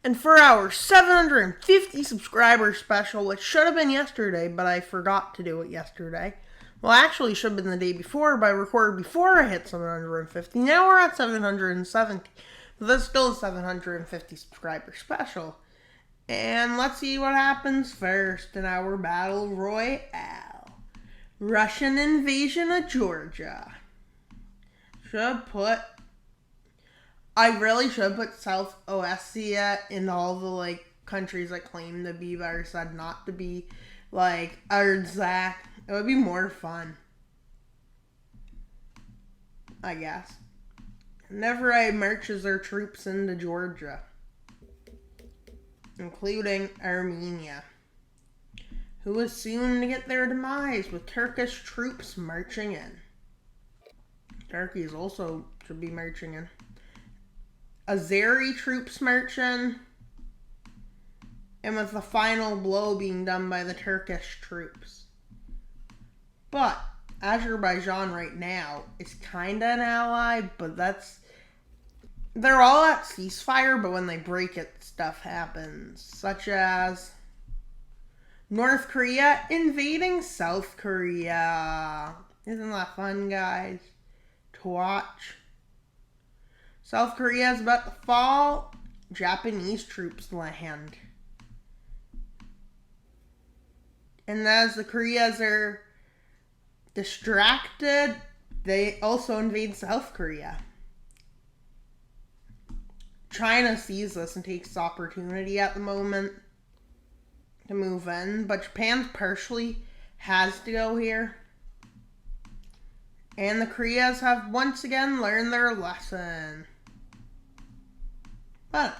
And for our 750 subscriber special, which should have been yesterday, but I forgot to do it yesterday. Well, actually, should have been the day before, but I recorded before I hit 750. Now we're at 770. But that's still a 750 subscriber special. And let's see what happens first in our Battle Royale. Russian invasion of Georgia. I really should put South Ossetia in all the countries that claim to be but are said not to be, like Arzak. It would be more fun, I guess. Neverite marches their troops into Georgia, including Armenia, who was soon to get their demise with Turkish troops marching in. Turkey also should be marching in. Azeri troops marching, and with the final blow being done by the Turkish troops. But Azerbaijan right now is kind of an ally, but they're all at ceasefire, but when they break it, stuff happens, such as North Korea invading South Korea. Isn't that fun, guys, to watch? South Korea is about to fall. Japanese troops land. And as the Koreas are distracted, they also invade South Korea. China sees this and takes the opportunity at the moment to move in, but Japan partially has to go here. And the Koreas have once again learned their lesson. But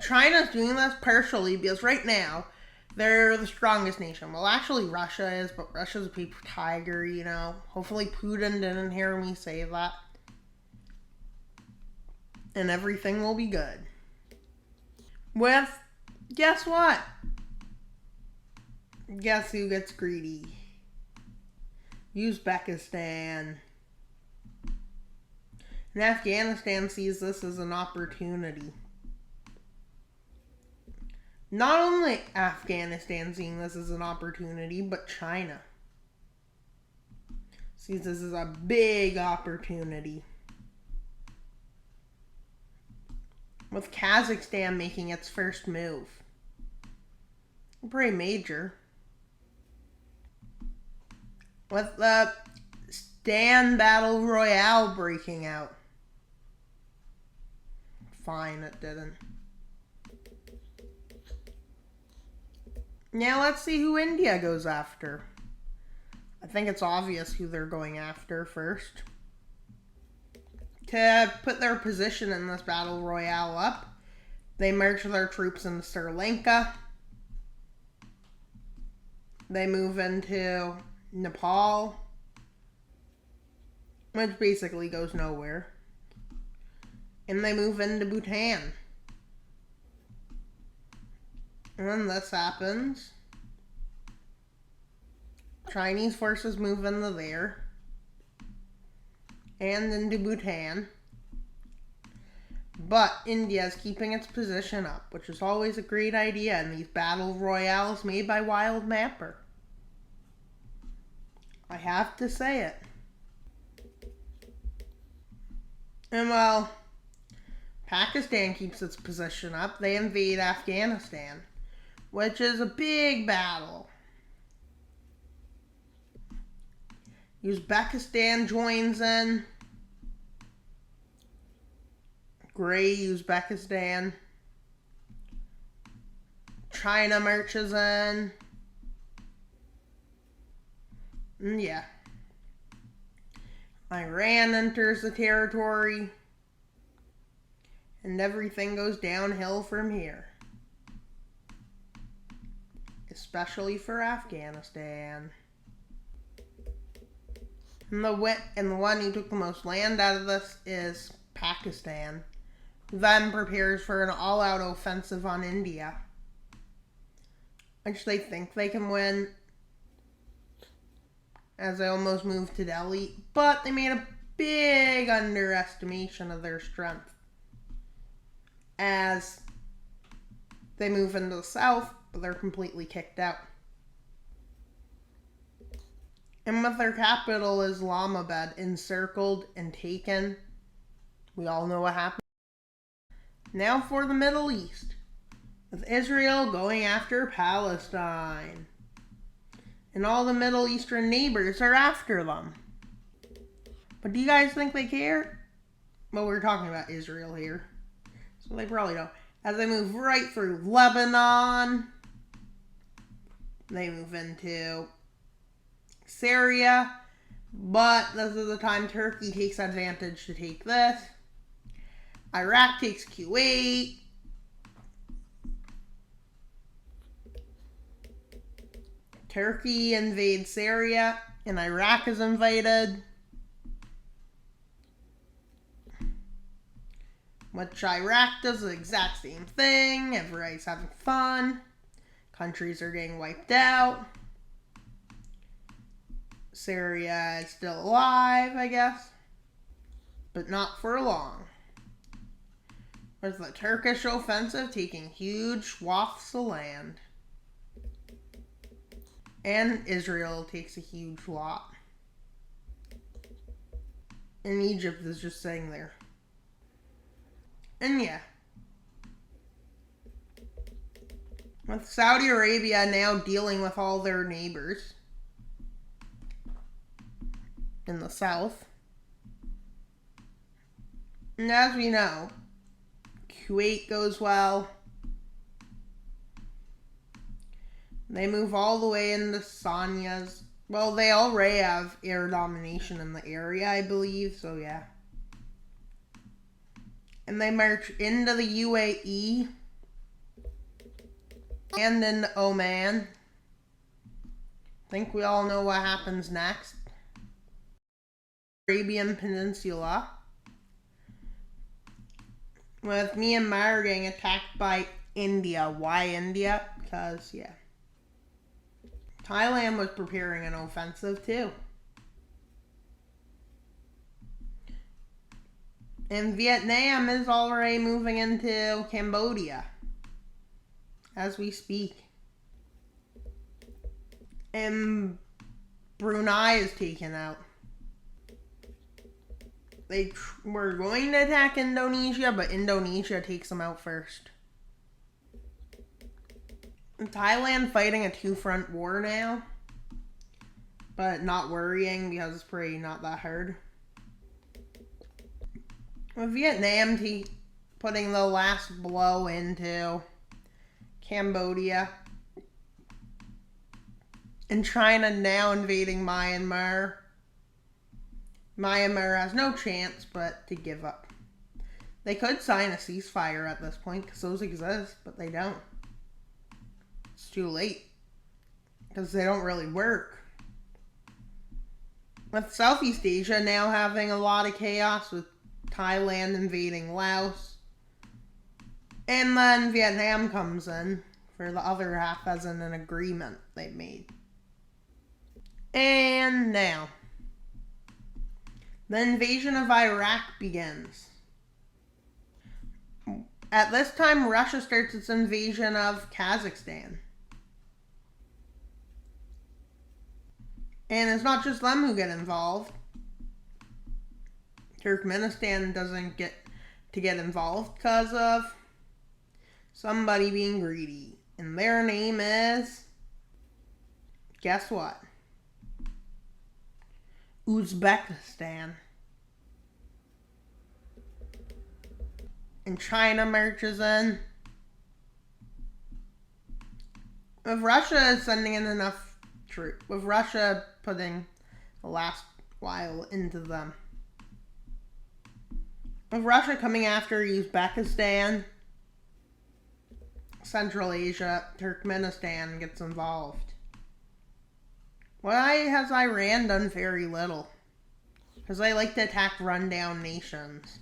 China's doing this partially because right now they're the strongest nation. Well, actually Russia is, but Russia's a paper tiger, you know. Hopefully Putin didn't hear me say that. And everything will be good. With, guess what? Guess who gets greedy? Uzbekistan. And Afghanistan sees this as an opportunity. Not only Afghanistan seeing this as an opportunity, but China sees this as a big opportunity. With Kazakhstan making its first move. Pretty major. With the Stan Battle Royale breaking out. Fine, it didn't. Now let's see who India goes after. I think it's obvious who they're going after first. To put their position in this Battle Royale up, they march their troops into Sri Lanka. They move into Nepal, which basically goes nowhere. And they move into Bhutan. And when this happens, Chinese forces move into there and into Bhutan. But India is keeping its position up, which is always a great idea in these battle royales made by Wild Mapper. I have to say it. And well, Pakistan keeps its position up. They invade Afghanistan, which is a big battle. Uzbekistan joins in. Gray Uzbekistan. China marches in. And yeah. Iran enters the territory. And everything goes downhill from here. Especially for Afghanistan. And the one who took the most land out of this is Pakistan, who then prepares for an all-out offensive on India, which they think they can win, as they almost moved to Delhi. But they made a big underestimation of their strength as they move into the south, but they're completely kicked out. And with their capital Islamabad encircled and taken, we all know what happened. Now for the Middle East, with Israel going after Palestine. And all the Middle Eastern neighbors are after them. But do you guys think they care? Well, we're talking about Israel here, so they probably don't. As they move right through Lebanon, they move into Syria, but this is the time Turkey takes advantage to take this. Iraq takes Kuwait. Turkey invades Syria, and Iraq is invaded. Which Iraq does the exact same thing. Everybody's having fun. Countries are getting wiped out. Syria is still alive, I guess. But not for long. With the Turkish offensive taking huge swaths of land. And Israel takes a huge lot. And Egypt is just sitting there. And yeah. With Saudi Arabia now dealing with all their neighbors in the south. And as we know, Kuwait goes well. They move all the way into Sania's. Well, they already have air domination in the area, I believe, so yeah. And they march into the UAE and into Oman. I think we all know what happens next. Arabian Peninsula. With Myanmar getting attacked by India. Why India? Because, yeah. Thailand was preparing an offensive too. And Vietnam is already moving into Cambodia as we speak. And Brunei is taken out. They were going to attack Indonesia, but Indonesia takes them out first. And Thailand fighting a two-front war now, but not worrying because it's pretty not that hard. With Vietnam putting the last blow into Cambodia. And China now invading Myanmar. Myanmar has no chance but to give up. They could sign a ceasefire at this point because those exist, but they don't. It's too late because they don't really work. With Southeast Asia now having a lot of chaos with Thailand invading Laos. And then Vietnam comes in for the other half as in an agreement they've made. And now, the invasion of Iraq begins. At this time, Russia starts its invasion of Kazakhstan. And it's not just them who get involved. Turkmenistan doesn't get involved because of somebody being greedy. And their name is, guess what? Uzbekistan. And China marches in. With Russia sending in enough troops, with Russia putting the last while into them. With Russia coming after Uzbekistan, Central Asia, Turkmenistan gets involved. Why has Iran done very little? Because they like to attack rundown nations.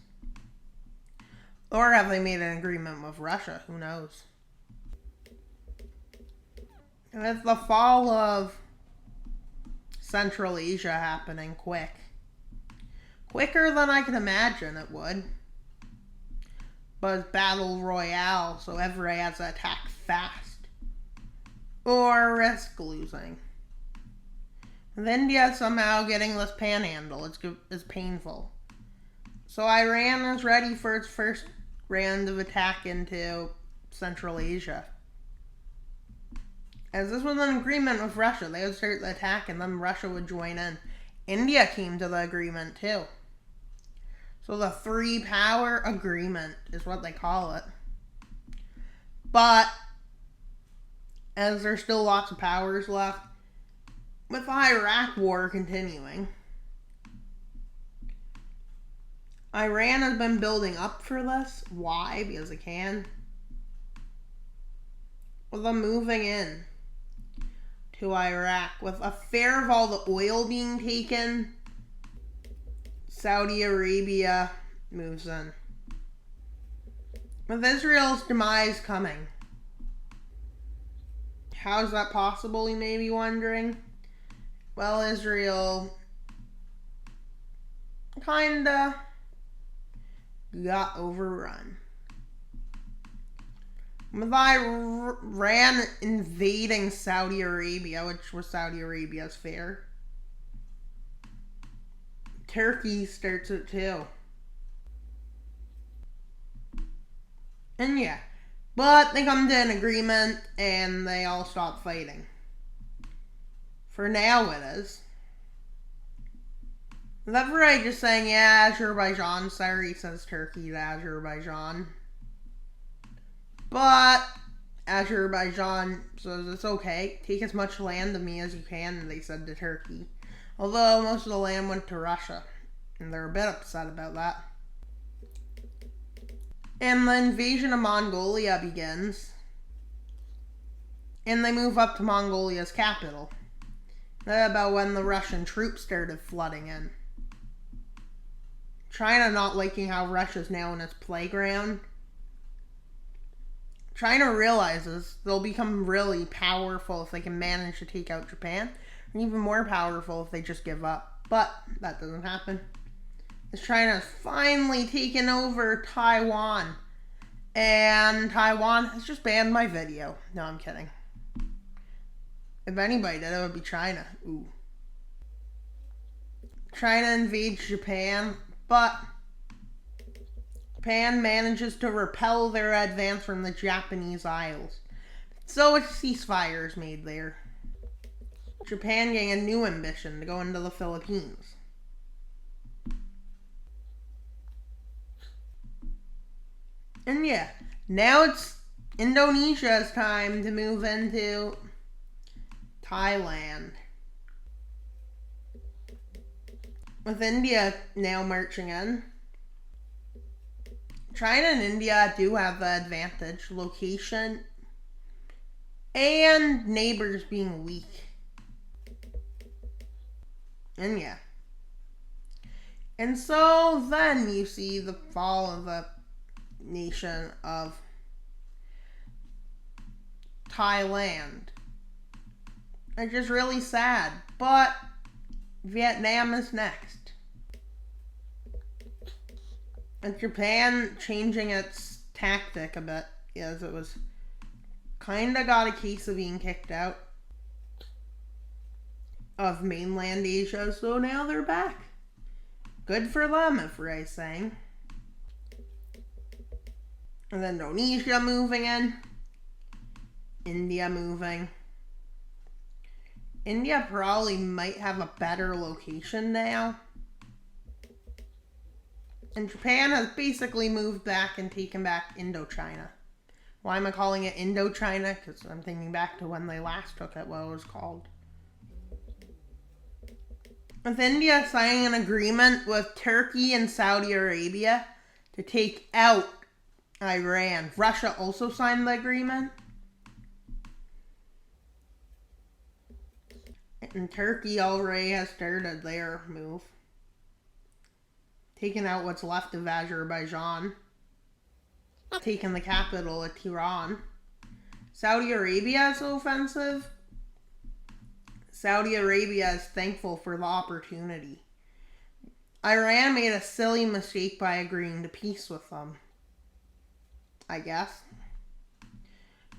Or have they made an agreement with Russia? Who knows? And with the fall of Central Asia happening quick, quicker than I can imagine it would. But it's Battle Royale, so everybody has to attack fast. Or risk losing. With India somehow getting this panhandle, it's painful. So Iran is ready for its first round of attack into Central Asia. As this was an agreement with Russia, they would start the attack and then Russia would join in. India came to the agreement too. So the three-power agreement is what they call it. But as there's still lots of powers left, with the Iraq war continuing, Iran has been building up for this. Why? Because it can. With them moving in to Iraq, with a fear of all the oil being taken, Saudi Arabia moves in. With Israel's demise coming. How is that possible, you may be wondering? Well, Israel kinda got overrun. With Iran invading Saudi Arabia, which was Saudi Arabia's fear, Turkey starts it too. And yeah, but they come to an agreement and they all stop fighting. For now it is. With everybody just saying, yeah, Azerbaijan, sorry, says Turkey to Azerbaijan. But Azerbaijan says it's okay, take as much land of me as you can, they said to Turkey. Although most of the land went to Russia, and they're a bit upset about that. And the invasion of Mongolia begins, and they move up to Mongolia's capital. That's about when the Russian troops started flooding in. China not liking how Russia's now in its playground. China realizes they'll become really powerful if they can manage to take out Japan, and even more powerful if they just give up. But that doesn't happen. As China's finally taken over Taiwan, and Taiwan has just banned my video. No, I'm kidding. If anybody did, it would be China. Ooh. China invades Japan, but Japan manages to repel their advance from the Japanese Isles. So a ceasefire is made there. Japan getting a new ambition to go into the Philippines. And yeah, now it's Indonesia's time to move into Thailand. With India now marching in. China and India do have the advantage, location and neighbors being weak. And yeah. And so then you see the fall of the nation of Thailand. It's just really sad, but Vietnam is next. And Japan changing its tactic a bit, as it was kinda got a case of being kicked out of mainland Asia, so now they're back. Good for them, if Ray's saying. And then Indonesia moving in. India moving. India probably might have a better location now. And Japan has basically moved back and taken back Indochina. Why am I calling it Indochina? Because I'm thinking back to when they last took it, what it was called. With India signing an agreement with Turkey and Saudi Arabia to take out Iran. Russia also signed the agreement. And Turkey already has started their move. Taking out what's left of Azerbaijan. Taking the capital of Tehran. Saudi Arabia is offensive. Saudi Arabia is thankful for the opportunity. Iran made a silly mistake by agreeing to peace with them, I guess.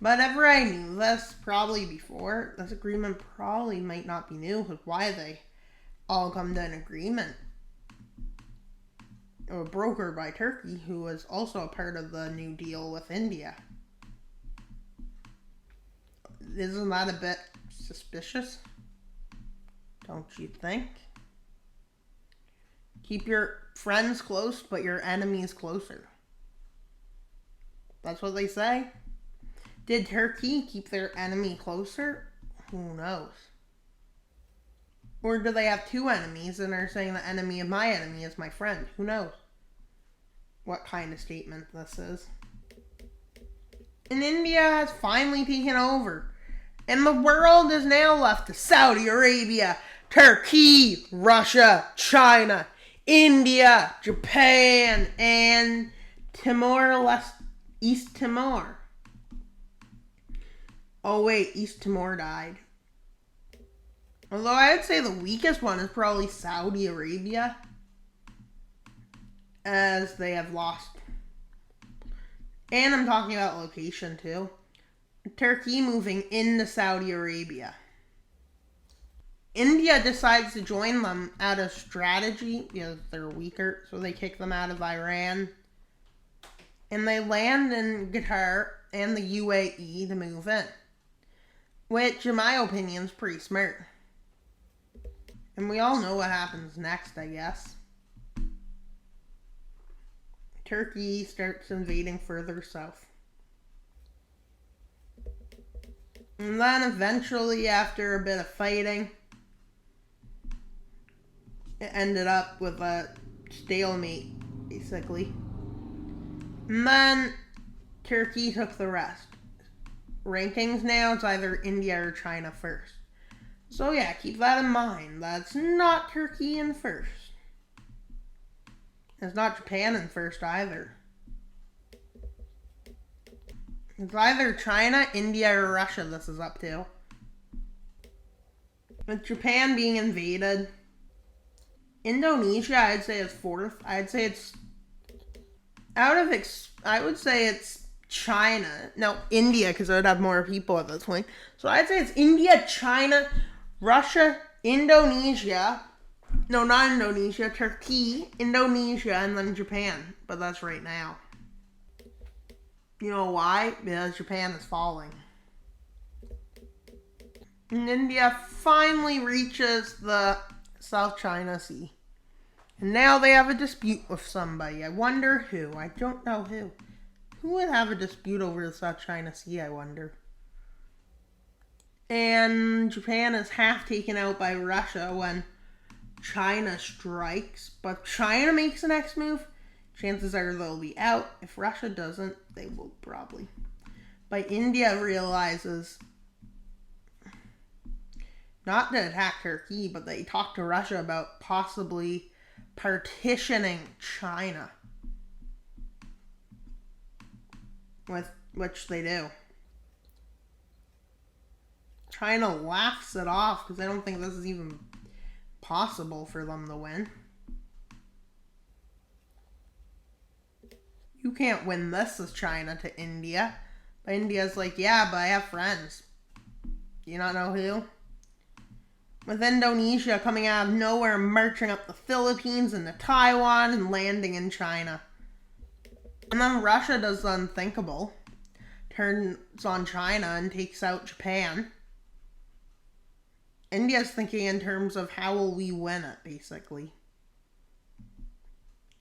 But ever I knew this probably before, this agreement probably might not be new, because why they all come to an agreement? Or brokered by Turkey, who was also a part of the New Deal with India. Isn't that a bit suspicious? Don't you think? Keep your friends close, but your enemies closer. That's what they say. Did Turkey keep their enemy closer? Who knows? Or do they have two enemies and are saying the enemy of my enemy is my friend? Who knows what kind of statement this is? And India has finally taken over. And the world is now left to Saudi Arabia, Turkey, Russia, China, India, Japan, and East Timor. Oh wait, East Timor died. Although I'd say the weakest one is probably Saudi Arabia, as they have lost. And I'm talking about location too. Turkey moving into Saudi Arabia. India decides to join them out of strategy because they're weaker, so they kick them out of Iran. And they land in Qatar and the UAE to move in. Which, in my opinion, is pretty smart. And we all know what happens next, I guess. Turkey starts invading further south. And then eventually, after a bit of fighting, it ended up with a stalemate, basically. And then Turkey took the rest. Rankings now, it's either India or China first. So yeah, keep that in mind. That's not Turkey in first. It's not Japan in first either. It's either China, India, or Russia this is up to. With Japan being invaded. Indonesia, I'd say is fourth. I'd say it's I would say it's China. No, India, because I would have more people at this point. So I'd say it's India, China, Russia, Indonesia. No, not Indonesia. Turkey, Indonesia, and then Japan. But that's right now. You know why? Because Japan is falling. And India finally reaches the South China Sea. And now they have a dispute with somebody. I wonder who. I don't know who. Who would have a dispute over the South China Sea, I wonder? And Japan is half taken out by Russia when China strikes. But if China makes the next move, chances are they'll be out. If Russia doesn't, they will probably. But India realizes not to attack Turkey, but they talk to Russia about possibly partitioning China. With which they do. China laughs it off because they don't think this is even possible for them to win. You can't win this as China to India. But India's like, yeah, but I have friends. Do you not know who? With Indonesia coming out of nowhere, marching up the Philippines and to Taiwan and landing in China. And then Russia does the unthinkable. Turns on China and takes out Japan. India's thinking in terms of how will we win it, basically.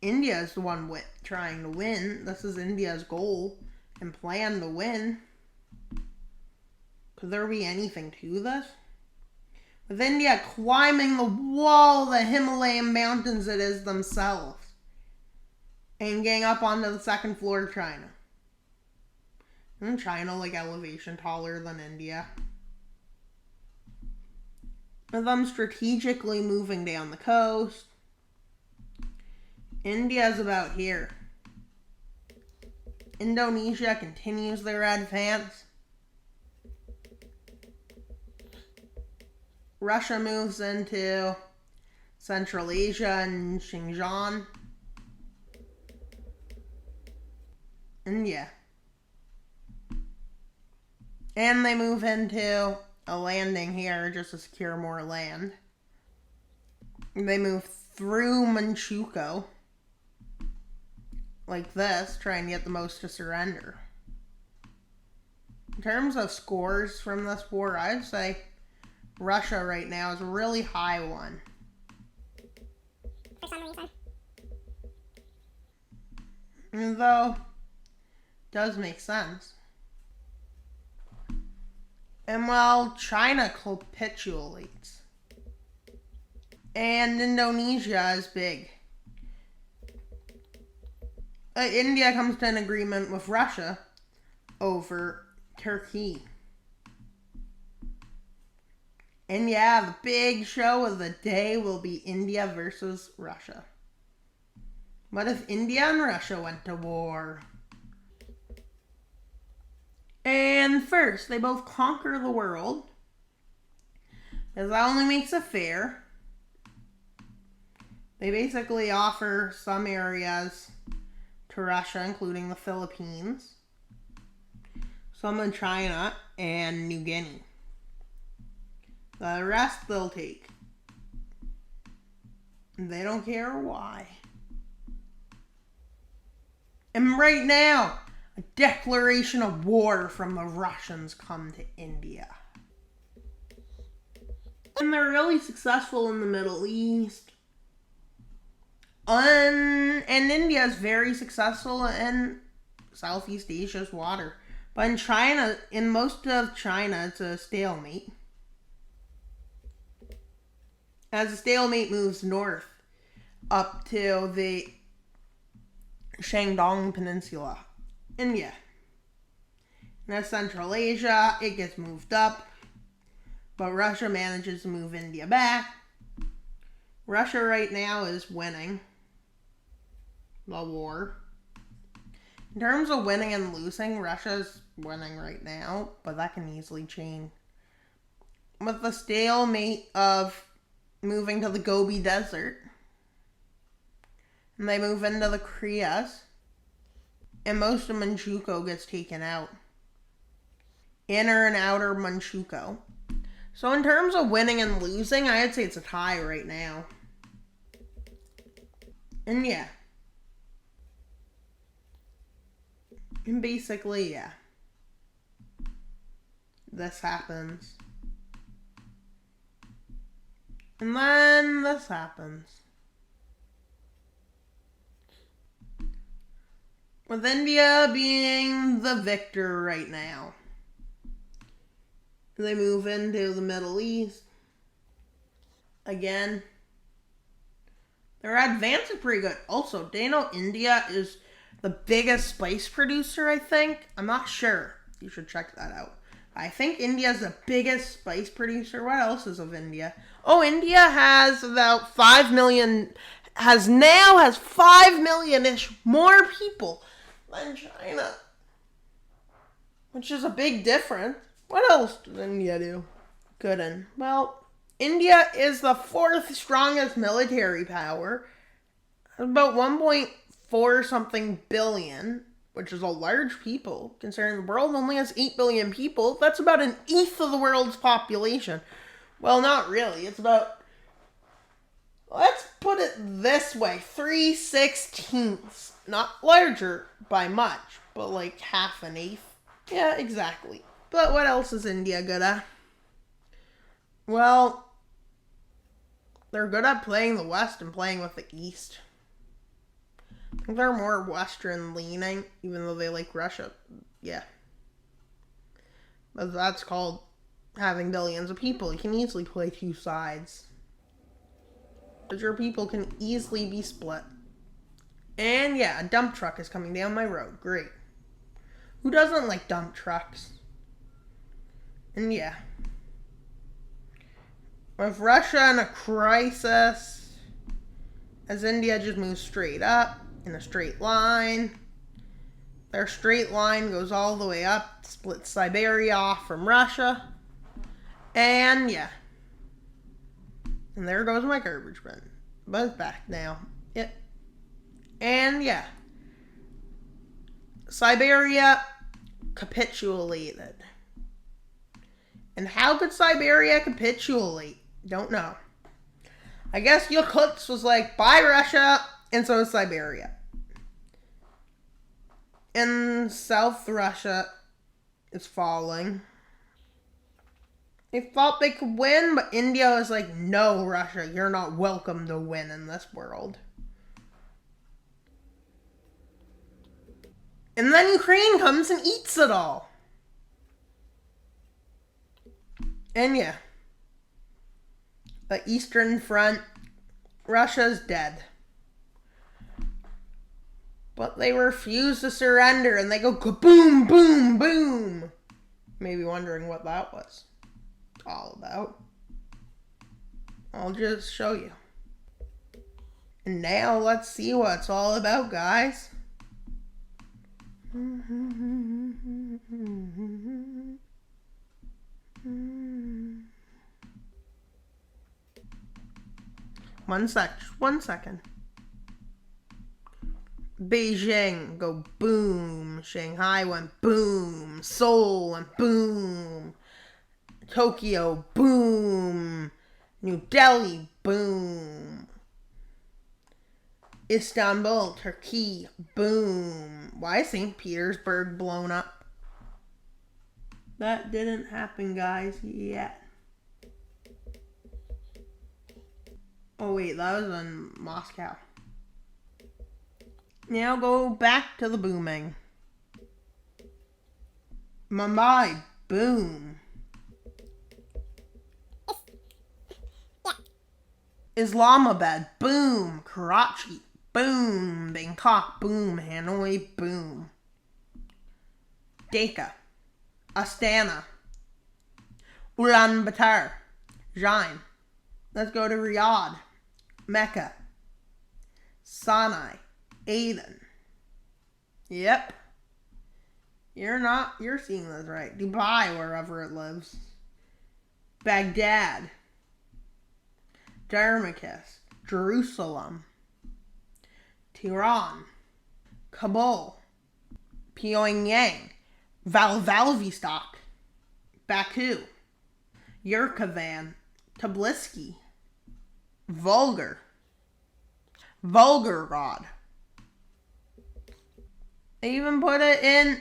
India is the one trying to win. This is India's goal and plan to win. Could there be anything to this? With India climbing the wall of the Himalayan mountains it is themselves. And getting up onto the second floor of China. Isn't China like elevation taller than India? With them strategically moving down the coast. India's about here. Indonesia continues their advance. Russia moves into Central Asia and Xinjiang. India. And they move into a landing here just to secure more land. They move through Manchukuo. Like this, trying to get the most to surrender. In terms of scores from this war, I'd say Russia right now is a really high one. For some reason. Though, it does make sense. And while China capitulates, and Indonesia is big. India comes to an agreement with Russia over Turkey. And yeah, the big show of the day will be India versus Russia. What if India and Russia went to war? And first, they both conquer the world, because that only makes it fair. They basically offer some areas to Russia, including the Philippines, some in China, and New Guinea. The rest they'll take. They don't care why. And right now, a declaration of war from the Russians come to India. And they're really successful in the Middle East. And India is very successful in Southeast Asia's water. But in China, in most of China, it's a stalemate. As the stalemate moves north up to the Shandong Peninsula, India. And as Central Asia, it gets moved up. But Russia manages to move India back. Russia right now is winning the war. In terms of winning and losing, Russia's winning right now, but that can easily change. With the stalemate of moving to the Gobi Desert, and they move into the Krias, and most of Manchukuo gets taken out. Inner and outer Manchukuo. So in terms of winning and losing, I'd say it's a tie right now. And yeah. And basically, yeah. This happens. And then this happens. With India being the victor right now. They move into the Middle East. Again. They're advancing pretty good. Also, do you know India is the biggest spice producer, I think? I'm not sure. You should check that out. I think India is the biggest spice producer. What else is of India? Oh, India has about 5 million, has 5 million-ish more people than China. Which is a big difference. What else does India do good in? Well, India is the 4th strongest military power. About 1.4 something billion, which is a large people, considering the world only has 8 billion people. That's about an eighth of the world's population. Well, not really. It's about, let's put it this way, 3/16. Not larger by much, but like half an eighth. Yeah, exactly. But what else is India good at? Well, they're good at playing the West and playing with the East. I think they're more Western leaning, even though they like Russia. Yeah. But that's called having billions of people. You can easily play two sides. But your people can easily be split. And yeah, a dump truck is coming down my road. Great. Who doesn't like dump trucks? And yeah. With Russia in a crisis, as India just moves straight up in a straight line, their straight line goes all the way up, splits Siberia off from Russia, and yeah. And there goes my garbage bin. But it's back now. Yep. And yeah. Siberia capitulated. And how could Siberia capitulate? Don't know. I guess Yakutsk was like, bye Russia, and so is Siberia. And South Russia is falling. They thought they could win, but India was like, no, Russia, you're not welcome to win in this world. And then Ukraine comes and eats it all. And yeah. The Eastern Front, Russia's dead. But they refuse to surrender and they go kaboom, boom, boom. Maybe wondering what that was all about. I'll just show you. And now let's see what it's all about, guys. One second. Beijing, go boom. Shanghai went boom. Seoul went boom. Tokyo, boom. New Delhi, boom. Istanbul, Turkey, boom. Why is St. Petersburg blown up? That didn't happen, guys, yet. Oh wait, that was in Moscow. Now go back to the booming. Mumbai, boom. Islamabad, boom. Karachi, boom. Bangkok, boom. Hanoi, boom. Dhaka, Astana, Ulaanbaatar, Jain. Let's go to Riyadh, Mecca, Sinai, Aden. Yep. You're seeing this right. Dubai, wherever it lives. Baghdad. Damascus. Jerusalem. Tehran. Kabul. Pyongyang. Vladivostok. Baku. Yerevan. Tbilisi. Volgograd. They even put it in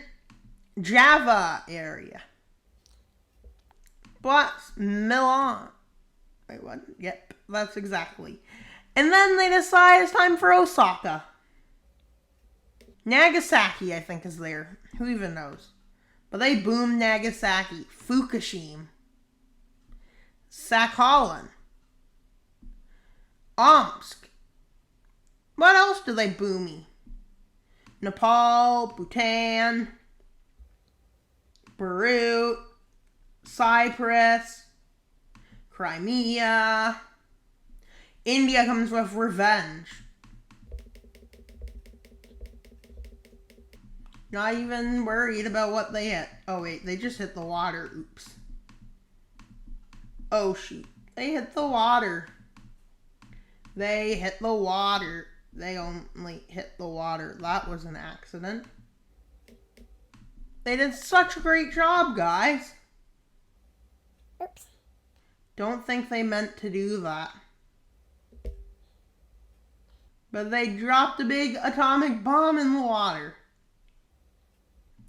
Java area. Plus Milan. Wait, what? Yep, that's exactly. And then they decide it's time for Osaka. Nagasaki, I think, is there. Who even knows? But they boomed Nagasaki. Fukushima. Sakhalin. Omsk. What else do they boomy? Nepal, Bhutan, Beirut, Cyprus, Crimea. India comes with revenge. Not even worried about what they hit. Oh wait, they just hit the water. Oops. Oh shoot. They hit the water. They hit the water. They only hit the water. That was an accident. They did such a great job, guys. Oops. Don't think they meant to do that. But they dropped a big atomic bomb in the water,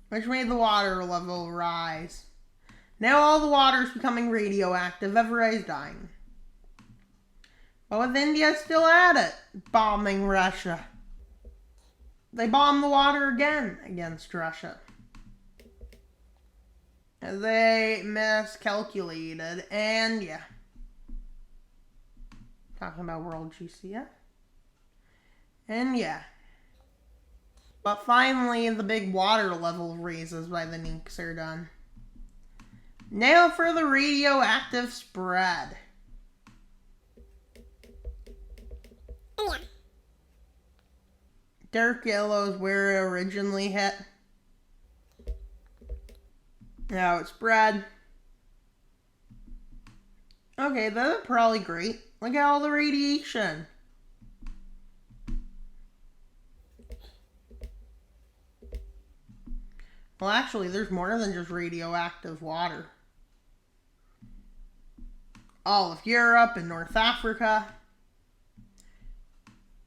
which made the water level rise. Now all the water is becoming radioactive. Everybody's dying. But with India still at it, bombing Russia. They bombed the water again against Russia. They miscalculated, and yeah. Talking about World GCF. And yeah. But finally, the big water level raises by the nukes are done. Now for the radioactive spread. Yeah. Dark yellow is where it originally hit. Now it spread. Okay, that's probably great. Look at all the radiation. Well, actually, there's more than just radioactive water. All of Europe and North Africa.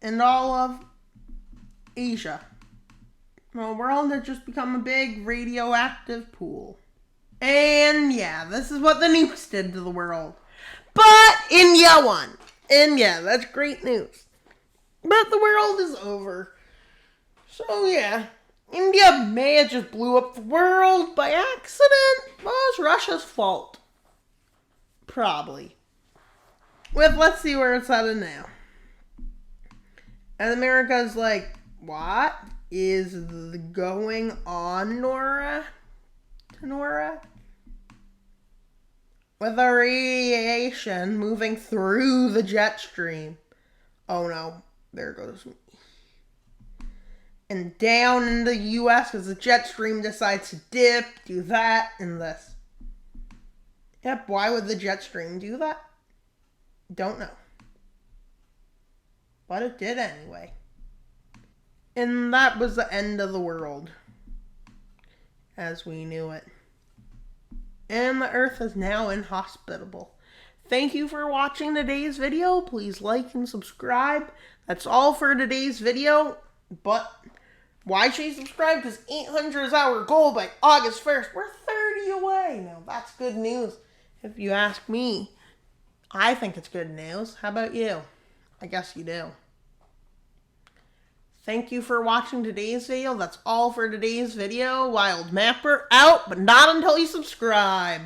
And all of Asia. Well, we're all to just become a big radioactive pool. And yeah, this is what the nukes did to the world. But India won. And yeah, that's great news. But the world is over. So yeah, India may have just blew up the world by accident. Well, it's Russia's fault. Probably. Let's see where it's headed now. And America's like, what is going on, Nora? With the radiation moving through the jet stream. Oh no, there goes me. And down in the US because the jet stream decides to dip, do that, and this. Yep, why would the jet stream do that? Don't know. But it did anyway. And that was the end of the world as we knew it. And the earth is now inhospitable. Thank you for watching today's video. Please like and subscribe. That's all for today's video. But why should you subscribe? Because 800 is our goal by August 1st. We're 30 away. Now, that's good news if you ask me. I think it's good news. How about you? I guess you do. Thank you for watching today's video. That's all for today's video. Wild Mapper out, but not until you subscribe.